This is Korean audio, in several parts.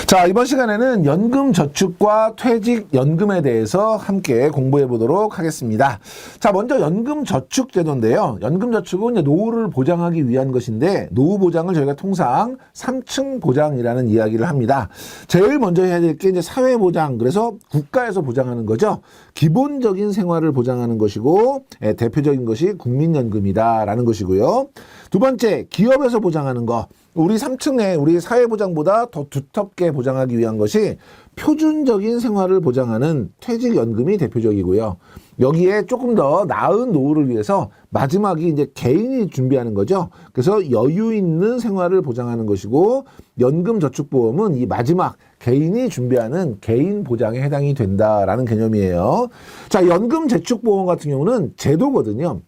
자, 이번 시간에는 연금저축과 퇴직연금에 대해서 함께 공부해 보도록 하겠습니다. 자, 먼저 연금저축제도인데요. 연금저축은 이제 노후를 보장하기 위한 것인데, 노후 보장을 저희가 통상 3층 보장이라는 이야기를 합니다. 제일 먼저 해야 될 게 이제 사회보장, 그래서 국가에서 보장하는 거죠. 기본적인 생활을 보장하는 것이고, 대표적인 것이 국민연금이다라는 것이고요. 두 번째, 기업에서 보장하는 거. 우리 3층에 우리 사회보장보다 더 두텁게 보장하기 위한 것이 표준적인 생활을 보장하는 퇴직연금이 대표적이고요. 여기에 조금 더 나은 노후를 위해서 마지막이 이제 개인이 준비하는 거죠. 그래서 여유 있는 생활을 보장하는 것이고, 연금저축보험은 이 마지막 개인이 준비하는 개인 보장에 해당이 된다라는 개념이에요. 자, 연금저축보험 같은 경우는 제도거든요.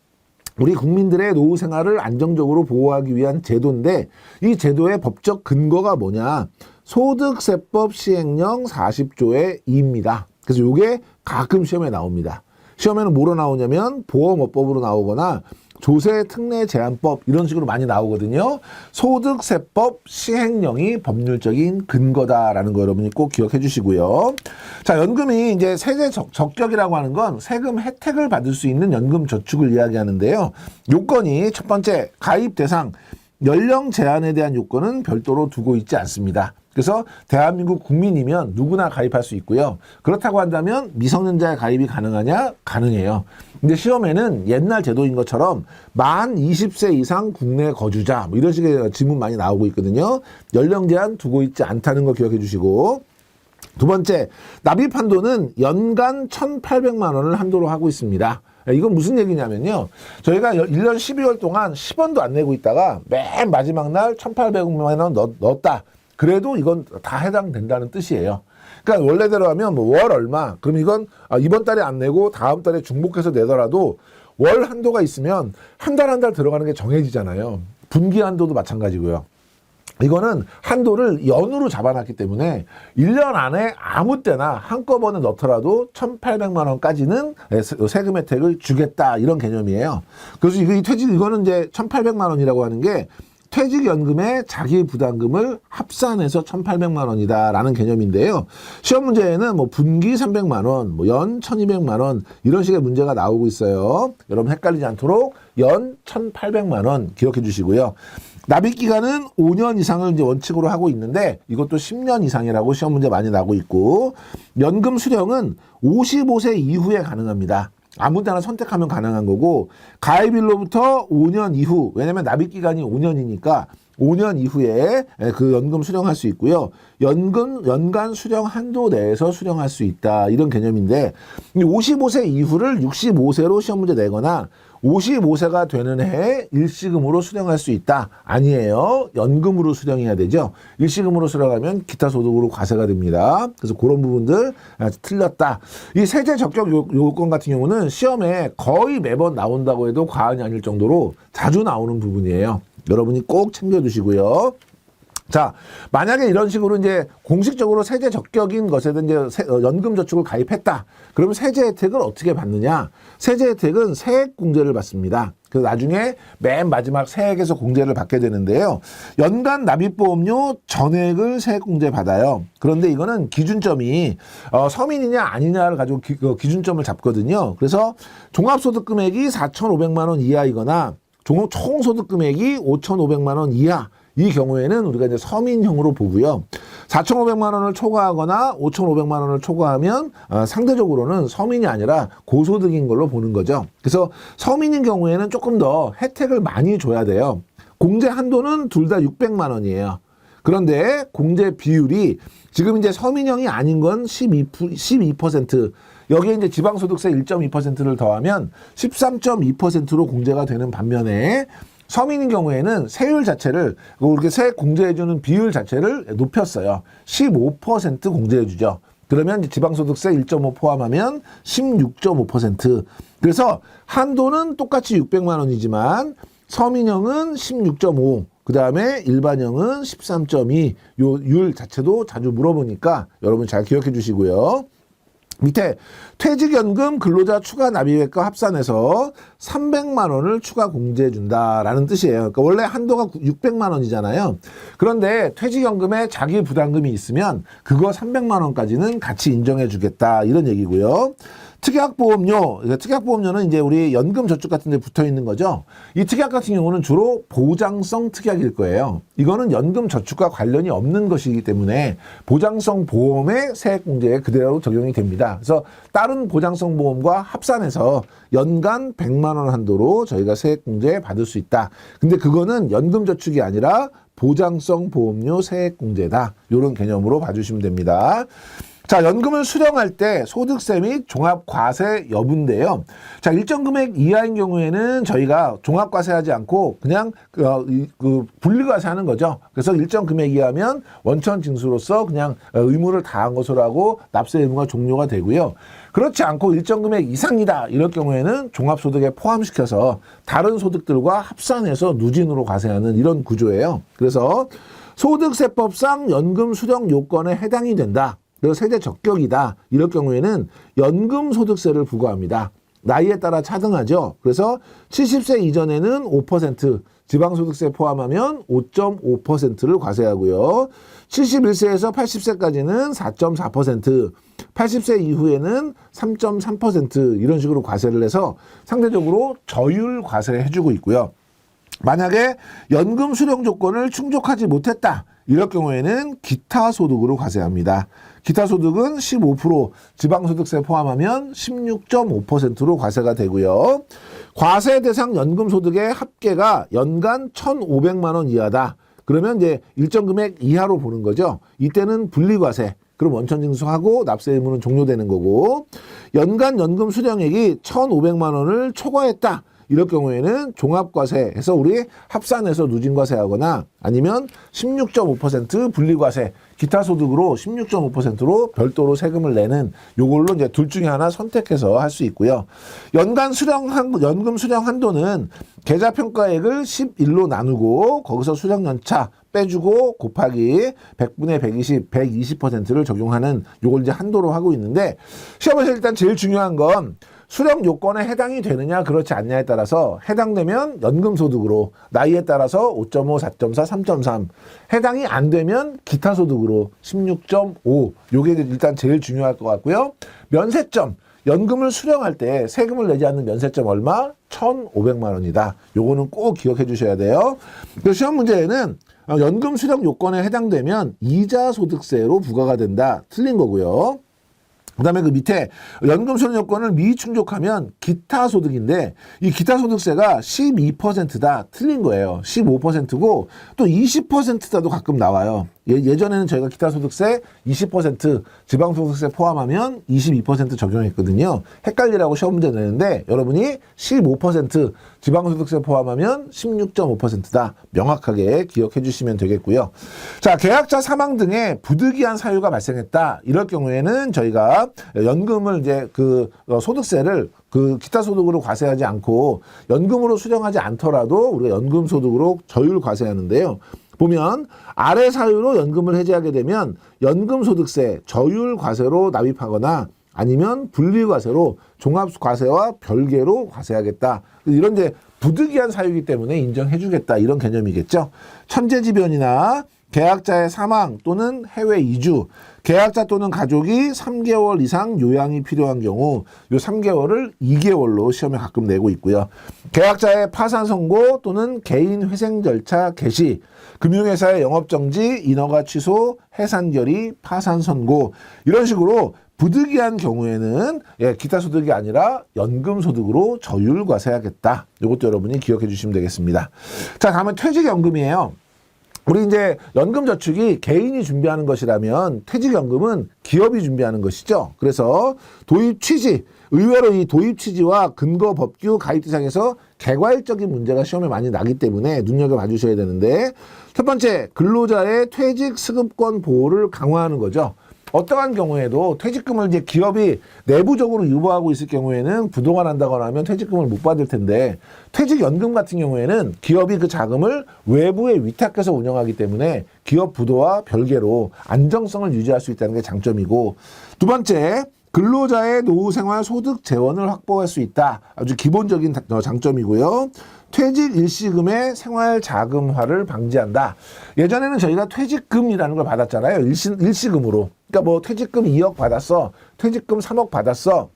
우리 국민들의 노후 생활을 안정적으로 보호하기 위한 제도인데, 이 제도의 법적 근거가 뭐냐? 소득세법 시행령 40조의 2입니다. 그래서 이게 가끔 시험에 나옵니다. 시험에는 뭐로 나오냐면 보험업법으로 나오거나 조세 특례 제한법 이런 식으로 많이 나오거든요. 소득세법 시행령이 법률적인 근거다라는 거 여러분이 꼭 기억해 주시고요. 자, 연금이 이제 세제 적격이라고 하는 건 세금 혜택을 받을 수 있는 연금 저축을 이야기하는데요. 요건이 첫 번째, 가입 대상, 연령 제한에 대한 요건은 별도로 두고 있지 않습니다. 그래서 대한민국 국민이면 누구나 가입할 수 있고요. 그렇다고 한다면 미성년자의 가입이 가능하냐? 가능해요. 근데 시험에는 옛날 제도인 것처럼 만 20세 이상 국내 거주자 뭐 이런 식의 질문 많이 나오고 있거든요. 연령 제한 두고 있지 않다는 거 기억해 주시고, 두 번째, 납입 한도는 연간 1,800만 원을 한도로 하고 있습니다. 이건 무슨 얘기냐면요. 저희가 1년 12월 동안 10원도 안 내고 있다가 맨 마지막 날 1,800만 원 넣었다. 그래도 이건 다 해당된다는 뜻이에요. 그러니까 원래대로 하면 뭐 월 얼마, 그럼 이건 이번 달에 안 내고 다음 달에 중복해서 내더라도 월 한도가 있으면 한 달 한 달 들어가는 게 정해지잖아요. 분기 한도도 마찬가지고요. 이거는 한도를 연으로 잡아놨기 때문에 1년 안에 아무 때나 한꺼번에 넣더라도 1,800만 원까지는 세금 혜택을 주겠다, 이런 개념이에요. 그래서 이 퇴직, 이거는 이제 1,800만 원이라고 하는 게 퇴직연금에 자기부담금을 합산해서 1,800만 원이다라는 개념인데요. 시험 문제에는 뭐 분기 300만 원, 뭐 연 1,200만 원 이런 식의 문제가 나오고 있어요. 여러분 헷갈리지 않도록 연 1,800만 원 기억해 주시고요. 납입 기간은 5년 이상을 이제 원칙으로 하고 있는데, 이것도 10년 이상이라고 시험 문제 많이 나오고 있고, 연금 수령은 55세 이후에 가능합니다. 아무 때나 선택하면 가능한 거고, 가입일로부터 5년 이후, 왜냐면 납입 기간이 5년이니까 5년 이후에 그 연금 수령할 수 있고요. 연간 수령 한도 내에서 수령할 수 있다, 이런 개념인데, 55세 이후를 65세로 시험 문제 내거나 55세가 되는 해에 일시금으로 수령할 수 있다. 아니에요. 연금으로 수령해야 되죠. 일시금으로 수령하면 기타 소득으로 과세가 됩니다. 그래서 그런 부분들 틀렸다. 이 세제 적격 요건 같은 경우는 시험에 거의 매번 나온다고 해도 과언이 아닐 정도로 자주 나오는 부분이에요. 여러분이 꼭 챙겨두시고요. 자, 만약에 이런 식으로 이제 공식적으로 세제 적격인 것에 이제 연금저축을 가입했다. 그러면 세제 혜택을 어떻게 받느냐? 세제 혜택은 세액 공제를 받습니다. 그래서 나중에 맨 마지막 세액에서 공제를 받게 되는데요. 연간 납입보험료 전액을 세액 공제 받아요. 그런데 이거는 기준점이 서민이냐 아니냐를 가지고 기준점을 잡거든요. 그래서 종합소득 금액이 4,500만 원 이하이거나 총소득 금액이 5,500만 원 이하, 이 경우에는 우리가 이제 서민형으로 보고요. 4,500만 원을 초과하거나 5,500만 원을 초과하면 상대적으로는 서민이 아니라 고소득인 걸로 보는 거죠. 그래서 서민인 경우에는 조금 더 혜택을 많이 줘야 돼요. 공제 한도는 둘 다 600만 원이에요. 그런데 공제 비율이 지금 이제 서민형이 아닌 건 12%, 여기에 이제 지방소득세 1.2%를 더하면 13.2%로 공제가 되는 반면에, 서민인 경우에는 세율 자체를, 이렇게 세액 공제해주는 비율 자체를 높였어요. 15% 공제해주죠. 그러면 지방소득세 1.5 포함하면 16.5%. 그래서 한도는 똑같이 600만 원이지만 서민형은 16.5, 그 다음에 일반형은 13.2, 요 율 자체도 자주 물어보니까 여러분 잘 기억해 주시고요. 밑에 퇴직연금 근로자 추가 납입액과 합산해서 300만 원을 추가 공제해 준다라는 뜻이에요. 그러니까 원래 한도가 600만 원이잖아요. 그런데 퇴직연금에 자기 부담금이 있으면 그거 300만 원까지는 같이 인정해 주겠다 이런 얘기고요. 특약보험료, 특약보험료는 이제 우리 연금저축 같은 데 붙어 있는 거죠. 이 특약 같은 경우는 주로 보장성 특약일 거예요. 이거는 연금저축과 관련이 없는 것이기 때문에 보장성 보험의 세액공제에 그대로 적용이 됩니다. 그래서 다른 보장성 보험과 합산해서 연간 100만 원 한도로 저희가 세액공제 받을 수 있다. 근데 그거는 연금저축이 아니라 보장성 보험료 세액공제다. 이런 개념으로 봐주시면 됩니다. 자, 연금을 수령할 때 소득세 및 종합과세 여부인데요. 자, 일정 금액 이하인 경우에는 저희가 종합과세하지 않고 그냥 분리과세 하는 거죠. 그래서 일정 금액 이하면 원천 징수로서 그냥 의무를 다한 것으로 하고 납세 의무가 종료가 되고요. 그렇지 않고 일정 금액 이상이다 이럴 경우에는 종합소득에 포함시켜서 다른 소득들과 합산해서 누진으로 과세하는 이런 구조예요. 그래서 소득세법상 연금 수령 요건에 해당이 된다. 그래서 세제 적격이다. 이럴 경우에는 연금소득세를 부과합니다. 나이에 따라 차등하죠. 그래서 70세 이전에는 5%, 지방소득세 포함하면 5.5%를 과세하고요. 71세에서 80세까지는 4.4%, 80세 이후에는 3.3% 이런 식으로 과세를 해서 상대적으로 저율 과세를 해주고 있고요. 만약에 연금 수령 조건을 충족하지 못했다. 이럴 경우에는 기타 소득으로 과세합니다. 기타 소득은 15%, 지방소득세 포함하면 16.5%로 과세가 되고요. 과세 대상 연금 소득의 합계가 연간 1,500만 원 이하다. 그러면 이제 일정 금액 이하로 보는 거죠. 이때는 분리과세. 그럼 원천징수하고 납세 의무는 종료되는 거고, 연간 연금 수령액이 1,500만 원을 초과했다. 이럴 경우에는 종합과세해서 우리 합산해서 누진과세하거나 아니면 16.5% 분리과세, 기타 소득으로 16.5%로 별도로 세금을 내는 요걸로 이제 둘 중에 하나 선택해서 할 수 있고요. 연금 수령 한도는 계좌평가액을 11로 나누고 거기서 수령 연차 빼주고 곱하기 100분의 120, 120%를 적용하는 요걸 이제 한도로 하고 있는데, 시험에서 일단 제일 중요한 건 수령 요건에 해당이 되느냐 그렇지 않냐에 따라서 해당되면 연금소득으로, 나이에 따라서 5.5, 4.4, 3.3 해당이 안 되면 기타소득으로 16.5 요게 일단 제일 중요할 것 같고요. 면세점, 연금을 수령할 때 세금을 내지 않는 면세점 얼마? 1,500만 원이다. 요거는 꼭 기억해 주셔야 돼요. 그래서 시험 문제에는 연금 수령 요건에 해당되면 이자소득세로 부과가 된다. 틀린 거고요. 그 다음에 그 밑에 연금 수령 요건을 미충족하면 기타 소득인데 이 기타 소득세가 12%다. 틀린 거예요. 15%고 또 20%다도 가끔 나와요. 예전에는 저희가 기타 소득세 20%, 지방소득세 포함하면 22% 적용했거든요. 헷갈리라고 시험 문제 내는데 여러분이 15%, 지방소득세 포함하면 16.5%다. 명확하게 기억해 주시면 되겠고요. 자, 계약자 사망 등의 부득이한 사유가 발생했다. 이럴 경우에는 저희가 연금을 이제 소득세를 기타 소득으로 과세하지 않고 연금으로 수령하지 않더라도 우리가 연금 소득으로 저율 과세하는데요. 보면 아래 사유로 연금을 해지하게 되면 연금소득세 저율 과세로 납입하거나 아니면 분리과세로 종합과세와 별개로 과세하겠다. 이런 이제 부득이한 사유이기 때문에 인정해주겠다 이런 개념이겠죠. 천재지변이나 계약자의 사망 또는 해외 이주, 계약자 또는 가족이 3개월 이상 요양이 필요한 경우 요 3개월을 2개월로 시험에 가끔 내고 있고요. 계약자의 파산 선고 또는 개인 회생 절차 개시, 금융회사의 영업정지, 인허가 취소, 해산 결의, 파산 선고 이런 식으로 부득이한 경우에는 기타 소득이 아니라 연금 소득으로 저율 과세하겠다. 이것도 여러분이 기억해 주시면 되겠습니다. 자, 다음은 퇴직연금이에요. 우리 이제 연금저축이 개인이 준비하는 것이라면 퇴직연금은 기업이 준비하는 것이죠. 그래서 도입 취지, 의외로 이 도입 취지와 근거 법규 가입 대상에서 개괄적인 문제가 시험에 많이 나기 때문에 눈여겨봐 주셔야 되는데, 첫 번째, 근로자의 퇴직 승급권 보호를 강화하는 거죠. 어떠한 경우에도 퇴직금을 이제 기업이 내부적으로 유보하고 있을 경우에는 부도가 난다거나 하면 퇴직금을 못 받을 텐데, 퇴직연금 같은 경우에는 기업이 그 자금을 외부에 위탁해서 운영하기 때문에 기업 부도와 별개로 안정성을 유지할 수 있다는 게 장점이고, 두 번째, 근로자의 노후생활 소득 재원을 확보할 수 있다. 아주 기본적인 장점이고요. 퇴직 일시금의 생활 자금화를 방지한다. 예전에는 저희가 퇴직금이라는 걸 받았잖아요. 일시금으로. 그러니까 뭐 퇴직금 2억 받았어. 퇴직금 3억 받았어.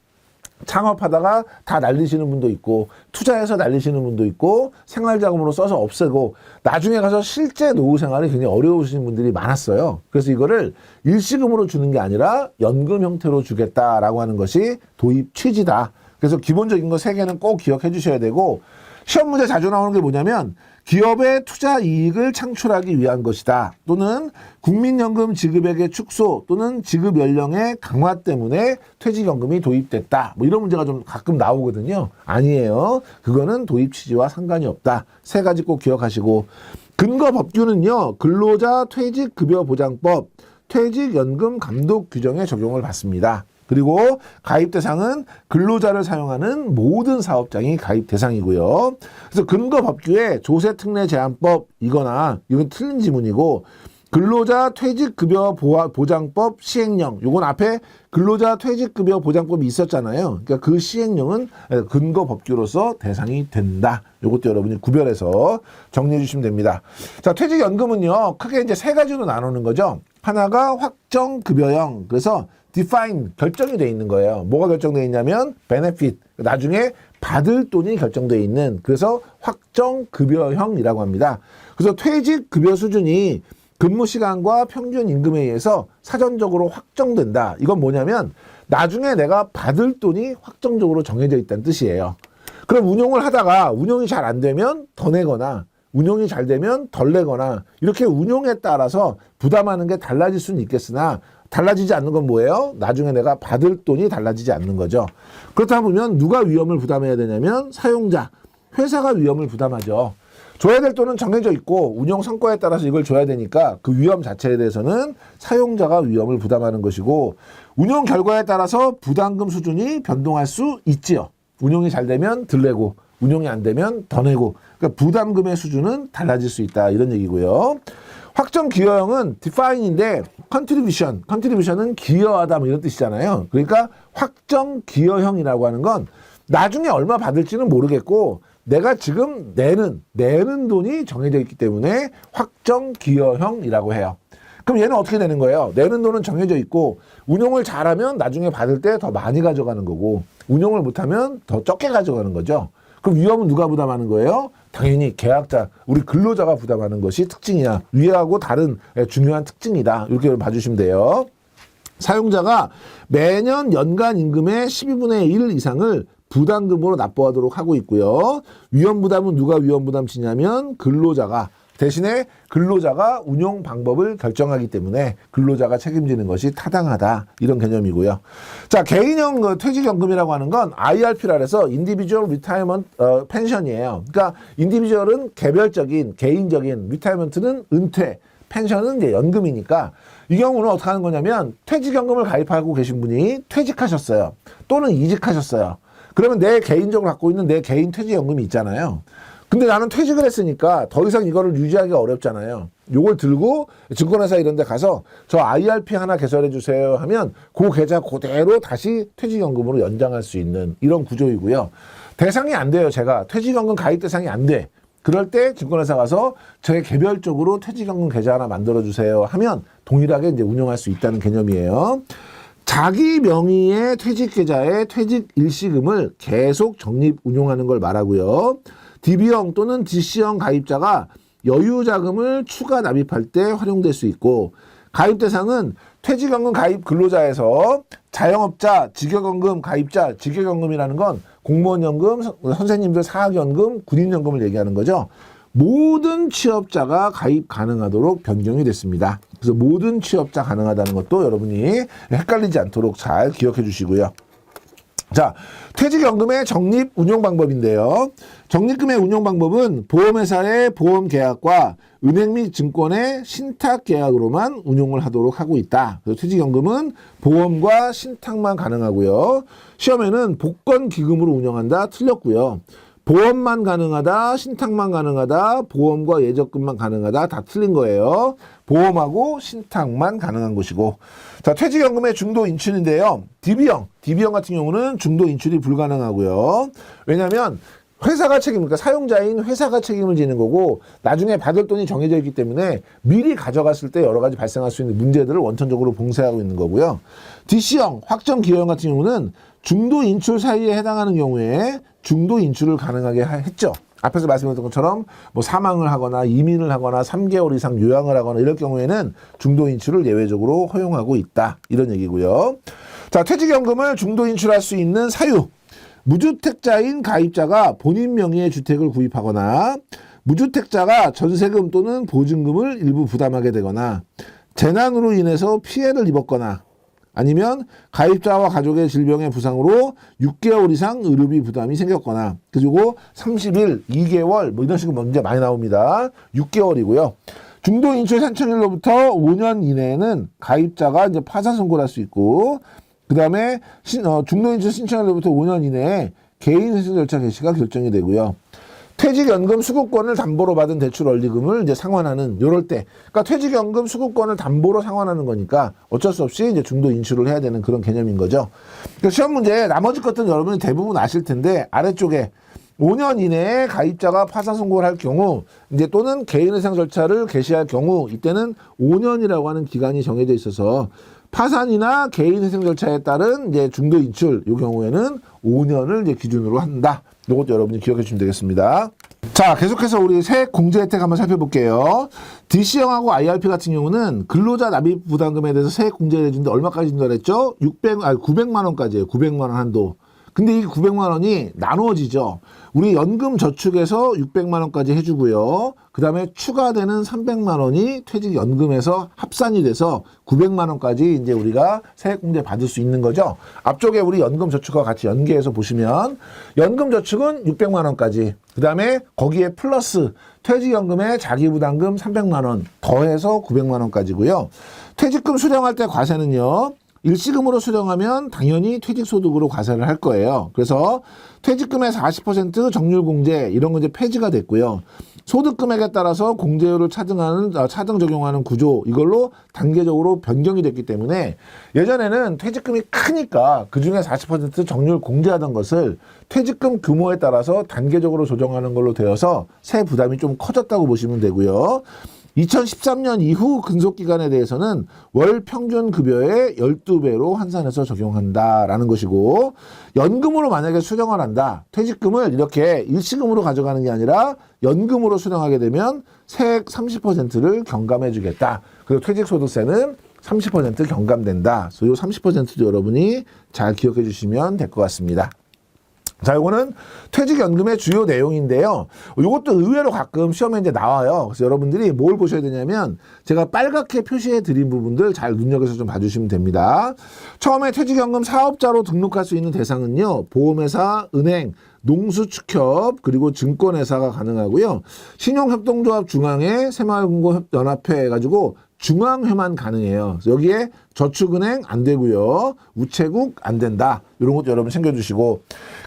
창업하다가 다 날리시는 분도 있고 투자해서 날리시는 분도 있고 생활자금으로 써서 없애고 나중에 가서 실제 노후 생활이 굉장히 어려우신 분들이 많았어요. 그래서 이거를 일시금으로 주는 게 아니라 연금 형태로 주겠다라고 하는 것이 도입 취지다. 그래서 기본적인 거 3개는 꼭 기억해 주셔야 되고 시험 문제 자주 나오는 게 뭐냐면 기업의 투자 이익을 창출하기 위한 것이다. 또는 국민연금 지급액의 축소 또는 지급 연령의 강화 때문에 퇴직연금이 도입됐다. 뭐 이런 문제가 좀 가끔 나오거든요. 아니에요. 그거는 도입 취지와 상관이 없다. 3가지 꼭 기억하시고 근거 법규는요. 근로자 퇴직급여보장법, 퇴직연금 감독 규정에 적용을 받습니다. 그리고 가입 대상은 근로자를 사용하는 모든 사업장이 가입 대상이고요. 그래서 근거 법규에 조세특례 제한법 이거나 이건 틀린 지문이고 근로자 퇴직급여 보장법 시행령 요건 앞에 근로자 퇴직급여 보장법이 있었잖아요. 그러니까 그 시행령은 근거 법규로서 대상이 된다. 요것도 여러분이 구별해서 정리해 주시면 됩니다. 자, 퇴직연금은요. 크게 이제 3가지로 나누는 거죠. 하나가 확정급여형. 그래서 define 결정이 돼 있는 거예요. 뭐가 결정돼 있냐면 benefit 나중에 받을 돈이 결정돼 있는 그래서 확정급여형이라고 합니다. 그래서 퇴직급여 수준이 근무 시간과 평균 임금에 의해서 사전적으로 확정된다. 이건 뭐냐면 나중에 내가 받을 돈이 확정적으로 정해져 있다는 뜻이에요. 그럼 운용을 하다가 운용이 잘 안 되면 더 내거나 운용이 잘 되면 덜 내거나 이렇게 운용에 따라서 부담하는 게 달라질 수는 있겠으나 달라지지 않는 건 뭐예요? 나중에 내가 받을 돈이 달라지지 않는 거죠. 그렇다 보면 누가 위험을 부담해야 되냐면 사용자, 회사가 위험을 부담하죠. 줘야 될 돈은 정해져 있고 운용 성과에 따라서 이걸 줘야 되니까 그 위험 자체에 대해서는 사용자가 위험을 부담하는 것이고 운용 결과에 따라서 부담금 수준이 변동할 수 있지요. 운용이 잘 되면 덜 내고 운용이 안 되면 더 내고 그러니까 부담금의 수준은 달라질 수 있다 이런 얘기고요. 확정 기여형은 define인데 contribution은 기여하다 뭐 이런 뜻이잖아요. 그러니까 확정 기여형이라고 하는 건 나중에 얼마 받을지는 모르겠고 내가 지금 내는 돈이 정해져 있기 때문에 확정 기여형이라고 해요. 그럼 얘는 어떻게 되는 거예요? 내는 돈은 정해져 있고 운용을 잘하면 나중에 받을 때 더 많이 가져가는 거고 운용을 못하면 더 적게 가져가는 거죠. 그럼 위험은 누가 부담하는 거예요? 당연히 계약자, 우리 근로자가 부담하는 것이 특징이야. 위하고 다른 중요한 특징이다. 이렇게 봐주시면 돼요. 사용자가 매년 연간 임금의 12분의 1 이상을 부담금으로 납부하도록 하고 있고요. 위험 부담은 누가 위험 부담 지냐면 근로자가 대신에 근로자가 운용 방법을 결정하기 때문에 근로자가 책임지는 것이 타당하다. 이런 개념이고요. 자, 개인형 퇴직연금이라고 하는 건 IRP라 해서 Individual Retirement Pension이에요. 그러니까 인디비주얼은 개별적인, 개인적인, 리타이먼트는 은퇴, 펜션은 이제 연금이니까 이 경우는 어떻게 하는 거냐면 퇴직연금을 가입하고 계신 분이 퇴직하셨어요. 또는 이직하셨어요. 그러면 내 개인적으로 갖고 있는 내 개인 퇴직연금이 있잖아요. 근데 나는 퇴직을 했으니까 더 이상 이거를 유지하기가 어렵잖아요. 요걸 들고 증권회사 이런 데 가서 저 IRP 하나 개설해 주세요 하면 그 계좌 그대로 다시 퇴직연금으로 연장할 수 있는 이런 구조이고요. 대상이 안 돼요. 제가 퇴직연금 가입 대상이 안 돼. 그럴 때 증권회사 가서 제 개별적으로 퇴직연금 계좌 하나 만들어 주세요 하면 동일하게 이제 운영할 수 있다는 개념이에요. 자기 명의의 퇴직계좌에 퇴직 일시금을 계속 적립 운용하는 걸 말하고요. DB형 또는 DC형 가입자가 여유자금을 추가 납입할 때 활용될 수 있고 가입 대상은 퇴직연금 가입 근로자에서 자영업자, 직역연금 가입자, 직역연금이라는 건 공무원연금, 선생님들 사학연금, 군인연금을 얘기하는 거죠. 모든 취업자가 가입 가능하도록 변경이 됐습니다. 그래서 모든 취업자 가능하다는 것도 여러분이 헷갈리지 않도록 잘 기억해 주시고요. 자, 퇴직연금의 적립 운용 방법인데요. 적립금의 운용 방법은 보험회사의 보험계약과 은행 및 증권의 신탁계약으로만 운용을 하도록 하고 있다. 그래서 퇴직연금은 보험과 신탁만 가능하고요. 시험에는 복권기금으로 운영한다. 틀렸고요. 보험만 가능하다, 신탁만 가능하다, 보험과 예적금만 가능하다, 다 틀린 거예요. 보험하고 신탁만 가능한 것이고. 자, 퇴직연금의 중도 인출인데요. DB형 같은 경우는 중도 인출이 불가능하고요. 왜냐하면 회사가 그러니까 사용자인 회사가 책임을 지는 거고, 나중에 받을 돈이 정해져 있기 때문에 미리 가져갔을 때 여러 가지 발생할 수 있는 문제들을 원천적으로 봉쇄하고 있는 거고요. DC형, 확정기여형 같은 경우는 중도 인출 사이에 해당하는 경우에 중도 인출을 가능하게 했죠. 앞에서 말씀드렸던 것처럼 뭐 사망을 하거나 이민을 하거나 3개월 이상 요양을 하거나 이럴 경우에는 중도 인출을 예외적으로 허용하고 있다. 이런 얘기고요. 자, 퇴직연금을 중도 인출할 수 있는 사유. 무주택자인 가입자가 본인 명의의 주택을 구입하거나 무주택자가 전세금 또는 보증금을 일부 부담하게 되거나 재난으로 인해서 피해를 입었거나 아니면 가입자와 가족의 질병의 부상으로 6개월 이상 의료비 부담이 생겼거나 그리고 30일, 2개월 뭐 이런 식으로 문제 많이 나옵니다. 6개월이고요. 중도 인출 신청일로부터 5년 이내에는 가입자가 이제 파산 선고를 할 수 있고 그 다음에 중도 인출 신청일로부터 5년 이내에 개인 회수 절차 개시가 결정이 되고요. 퇴직연금 수급권을 담보로 받은 대출 원리금을 이제 상환하는 요럴 때, 그러니까 퇴직연금 수급권을 담보로 상환하는 거니까 어쩔 수 없이 이제 중도 인출을 해야 되는 그런 개념인 거죠. 그러니까 시험 문제 나머지 것들은 여러분이 대부분 아실 텐데 아래쪽에 5년 이내에 가입자가 파산 선고를 할 경우 이제 또는 개인회생 절차를 개시할 경우 이때는 5년이라고 하는 기간이 정해져 있어서 파산이나 개인회생 절차에 따른 이제 중도 인출 이 경우에는 5년을 이제 기준으로 한다. 이것도 여러분이 기억해 주시면 되겠습니다. 자, 계속해서 우리 세액 공제 혜택 한번 살펴볼게요. DC형하고 IRP 같은 경우는 근로자 납입 부담금에 대해서 세액 공제를 해주는데 얼마까지 준다 그랬죠? 900만 원까지예요. 900만 원 한도. 근데 이 900만 원이 나누어지죠. 우리 연금 저축에서 600만 원까지 해주고요. 그 다음에 추가되는 300만 원이 퇴직연금에서 합산이 돼서 900만 원까지 이제 우리가 세액공제 받을 수 있는 거죠. 앞쪽에 우리 연금 저축과 같이 연계해서 보시면 연금 저축은 600만 원까지 그 다음에 거기에 플러스 퇴직연금에 자기부담금 300만 원 더해서 900만 원까지고요. 퇴직금 수령할 때 과세는요. 일시금으로 수령하면 당연히 퇴직소득으로 과세를 할 거예요. 그래서 퇴직금의 40% 정률공제 이런 건 이제 폐지가 됐고요. 소득금액에 따라서 공제율을 차등 적용하는 구조 이걸로 단계적으로 변경이 됐기 때문에 예전에는 퇴직금이 크니까 그중에 40% 정률 공제하던 것을 퇴직금 규모에 따라서 단계적으로 조정하는 걸로 되어서 세 부담이 좀 커졌다고 보시면 되고요. 2013년 이후 근속기간에 대해서는 월 평균 급여의 12배로 환산해서 적용한다라는 것이고 연금으로 만약에 수령을 한다. 퇴직금을 이렇게 일시금으로 가져가는 게 아니라 연금으로 수령하게 되면 세액 30%를 경감해 주겠다. 그리고 퇴직소득세는 30% 경감된다. 그래서 이 30%도 여러분이 잘 기억해 주시면 될 것 같습니다. 자, 이거는 퇴직연금의 주요 내용인데요. 이것도 의외로 가끔 시험에 이제 나와요. 그래서 여러분들이 뭘 보셔야 되냐면 제가 빨갛게 표시해 드린 부분들 잘 눈여겨서 좀 봐주시면 됩니다. 처음에 퇴직연금 사업자로 등록할 수 있는 대상은요. 보험회사, 은행, 농수축협 그리고 증권회사가 가능하고요. 신용협동조합 중앙회, 새마을금고연합회 해가지고 중앙회만 가능해요. 여기에 저축은행 안 되고요. 우체국 안 된다. 이런 것도 여러분 챙겨주시고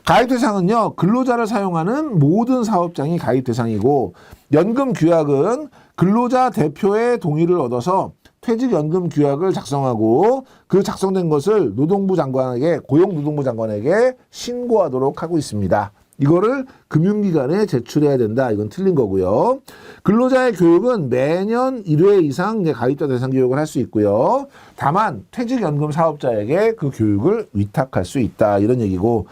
가입 대상은요. 근로자를 사용하는 모든 사업장이 가입 대상이고 연금 규약은 근로자 대표의 동의를 얻어서 퇴직연금 규약을 작성하고 그 작성된 것을 노동부 장관에게 고용노동부 장관에게 신고하도록 하고 있습니다. 이거를 금융기관에 제출해야 된다. 이건 틀린 거고요. 근로자의 교육은 매년 1회 이상 가입자 대상 교육을 할 수 있고요. 다만 퇴직연금 사업자에게 그 교육을 위탁할 수 있다. 이런 얘기고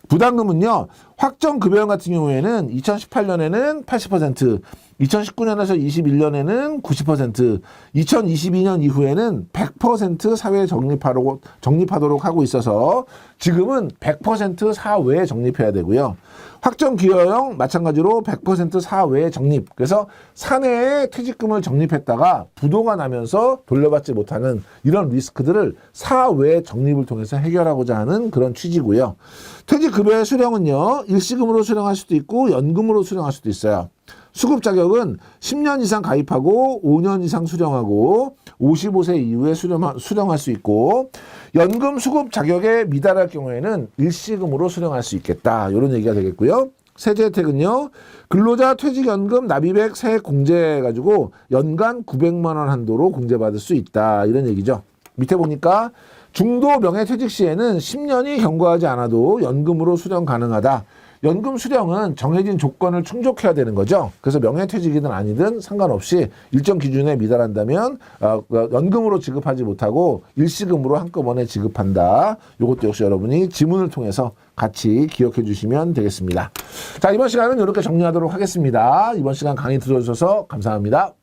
부담금은요. 확정급여형 같은 경우에는 2018년에는 80%, 2019년에서 21년에는 90%, 2022년 이후에는 100% 사회에 적립하도록 하고 있어서 지금은 100% 사회에 적립해야 되고요. 확정기여형 마찬가지로 100% 사회에 적립. 그래서 사내에 퇴직금을 적립했다가 부도가 나면서 돌려받지 못하는 이런 리스크들을 사회에 적립을 통해서 해결하고자 하는 그런 취지고요. 퇴직급여의 수령은요. 일시금으로 수령할 수도 있고 연금으로 수령할 수도 있어요. 수급 자격은 10년 이상 가입하고 5년 이상 수령하고 55세 이후에 수령할 수 있고 연금 수급 자격에 미달할 경우에는 일시금으로 수령할 수 있겠다. 이런 얘기가 되겠고요. 세제 혜택은요. 근로자 퇴직연금 납입액 세액 공제해가지고 연간 900만 원 한도로 공제받을 수 있다. 이런 얘기죠. 밑에 보니까 중도 명예퇴직 시에는 10년이 경과하지 않아도 연금으로 수령 가능하다. 연금 수령은 정해진 조건을 충족해야 되는 거죠. 그래서 명예퇴직이든 아니든 상관없이 일정 기준에 미달한다면 연금으로 지급하지 못하고 일시금으로 한꺼번에 지급한다. 이것도 역시 여러분이 지문을 통해서 같이 기억해 주시면 되겠습니다. 자, 이번 시간은 이렇게 정리하도록 하겠습니다. 이번 시간 강의 들어주셔서 감사합니다.